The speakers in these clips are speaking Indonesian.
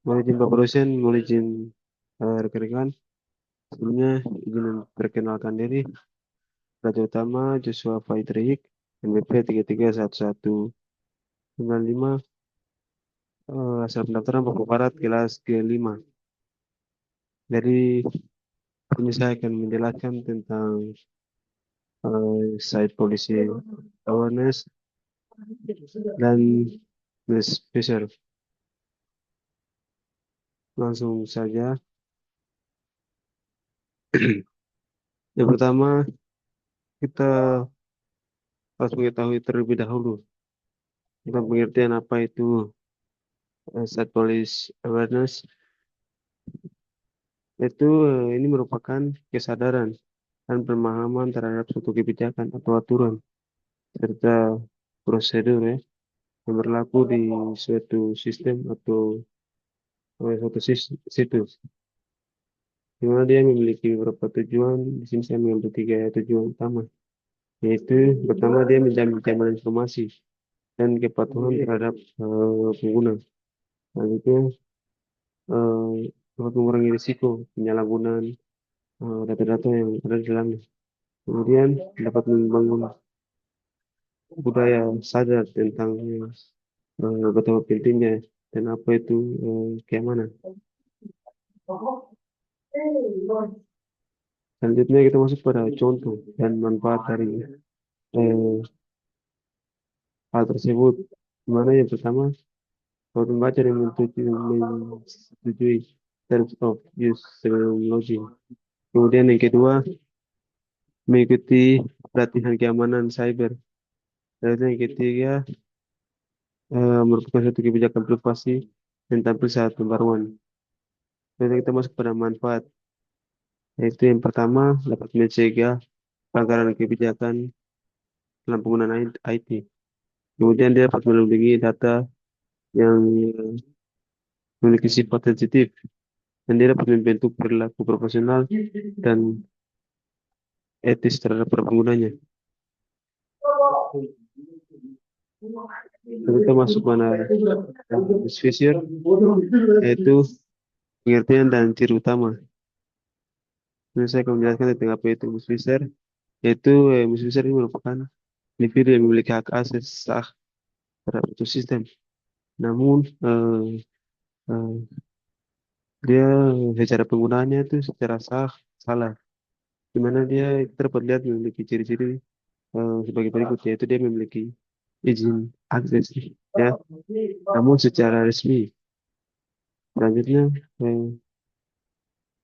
Mohon izin Bapak dosen, mohon izin rekan-rekan. Sebelumnya izin perkenalkan diri. Raja Utama Joshua Faidrihik, NBP 331195, asal pendaftaran Papua Barat kelas ke-5. Jadi ini saya akan menjelaskan tentang site policy awareness dan news feature. Langsung saja. Yang pertama, kita harus mengetahui terlebih dahulu tentang pengertian apa itu site policy awareness. Itu ini merupakan kesadaran dan pemahaman terhadap suatu kebijakan atau aturan serta prosedur ya, yang berlaku di suatu sistem atau suatu situs. Di mana dia memiliki beberapa tujuan. Di sini saya mengambil 3 tujuan utama, yaitu pertama dia menjamin keamanan informasi dan kepatuhan terhadap pengguna. Selanjutnya dapat mengurangi risiko penyalahgunaan data-data yang ada di dalamnya. Kemudian dapat membangun budaya sadar tentang betapa pentingnya dan apa itu keamanan. Selanjutnya kita masuk pada contoh dan manfaat dari eh, hal tersebut. Dimana yang pertama, kalau membaca dan menyetujui terms of use sebelum login. Kemudian yang kedua, mengikuti pelatihan keamanan cyber. Dan yang ketiga, merupakan suatu kebijakan privasi dan tampil saat pembaruan. Dan kita masuk pada manfaat, yaitu yang pertama dapat mencegah pelanggaran kebijakan dalam penggunaan IT. Kemudian dia dapat melindungi data yang memiliki sifat sensitif dan dia dapat membentuk perilaku profesional dan etis terhadap para penggunanya. Dan kita masuk mana feature, yaitu pengertian dan ciri utama. Ini saya akan menjelaskan tentang apa itu musfiser, yaitu musfiser ini merupakan individu yang memiliki hak akses sah terhadap suatu sistem. Namun eh, dia secara penggunaannya itu secara sah salah, di mana dia dapat lihat memiliki ciri-ciri sebagai berikut, yaitu dia memiliki izin akses ya, namun secara resmi. Selanjutnya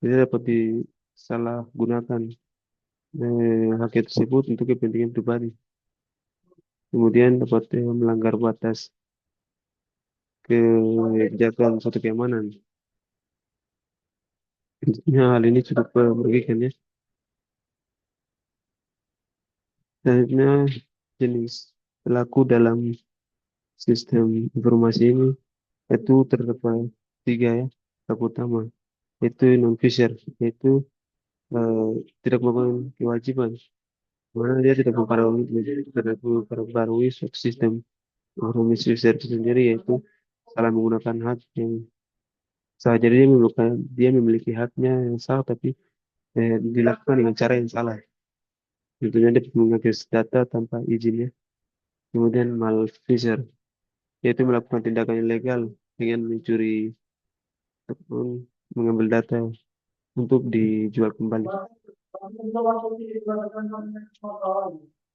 dia dapat disalahgunakan hak tersebut untuk kepentingan pribadi. Kemudian dapat melanggar batas kebijakan suatu keamanan. Ya, hal ini cukup merugikan ya. Selanjutnya jenis pelaku dalam sistem informasi ini itu terdapat 3 ya, pelaku utama, yaitu non-fisher, yaitu eh, tidak memenuhi kewajiban, mana dia tidak memperbarui suatu sistem informasi fisher itu sendiri, yaitu salah menggunakan hak yang sah. Jadi dia memiliki haknya yang sah, tapi dilakukan dengan cara yang salah. Tentunya dia mengakses data tanpa izinnya. Kemudian malfisher, yaitu melakukan tindakan ilegal dengan mencuri ataupun mengambil data untuk dijual kembali.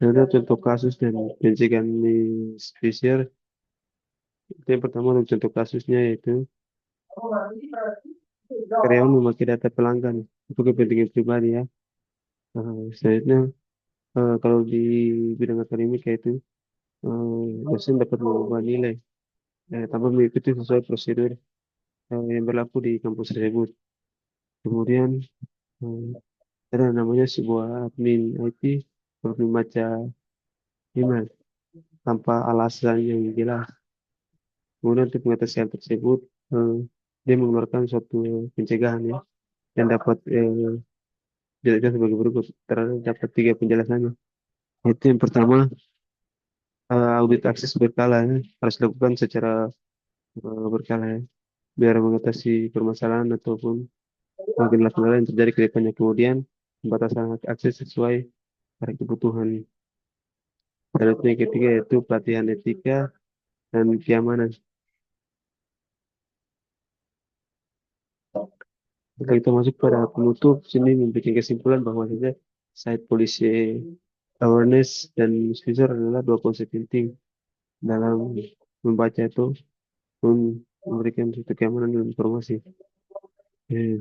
Ada contoh kasus dan pencegahan misfisher. Itu yang pertama untuk contoh kasusnya, yaitu karyawan memakai data pelanggan untuk kepentingan pribadi ya. Selanjutnya kalau di bidang akademik, yaitu dosen dapat mengubah nilai tanpa mengikuti sesuai prosedur yang berlaku di kampus tersebut. Kemudian eh, ada namanya sebuah admin IT untuk membaca email tanpa alasan yang jelas. Kemudian untuk mengatasi hal tersebut, eh, dia mengeluarkan suatu pencegahan ya, yang dapat dijelaskan sebagai berikut. Terdapat 3 penjelasannya. Itu yang pertama, audit akses berkala ya, harus dilakukan secara berkala ya. biar mengatasi permasalahan ataupun makinlah kendala yang terjadi ke depannya. Kemudian pembatasan akses sesuai pada kebutuhan. Selanjutnya yang ketiga yaitu pelatihan etika dan keamanan. Setelah kita masuk pada penutup, sini membuat kesimpulan bahwa saja site policy awareness dan misvisor adalah dua konsep penting dalam membaca itu pun memberikan suatu keamanan dan informasi. Jadi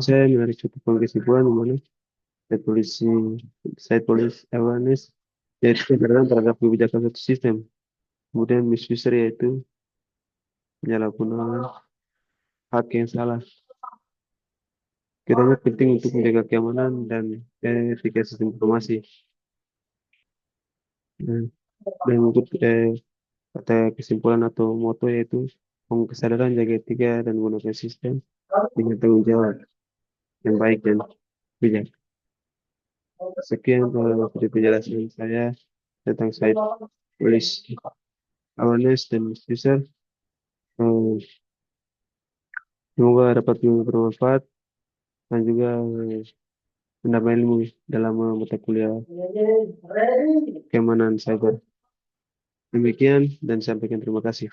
saya menarik suatu kesimpulan di mana site policy, site policy awareness yaitu kesadaran terhadap kebijakan suatu sistem. Kemudian misvisor yaitu penyalahgunaan hak yang salah. Kiranya penting untuk menjaga keamanan dan etika sistem informasi. Nah, dan untuk kata kesimpulan atau moto yaitu bangun kesadaran, jaga etika, dan menggunakan sistem dengan tanggung jawab yang baik dan bijak. Sekian video penjelasan saya tentang site police awareness dan user. Eh, Semoga dapat bermanfaat dan juga menambah ilmu dalam mata kuliah keamanan cyber. Demikian dan sampaikan terima kasih.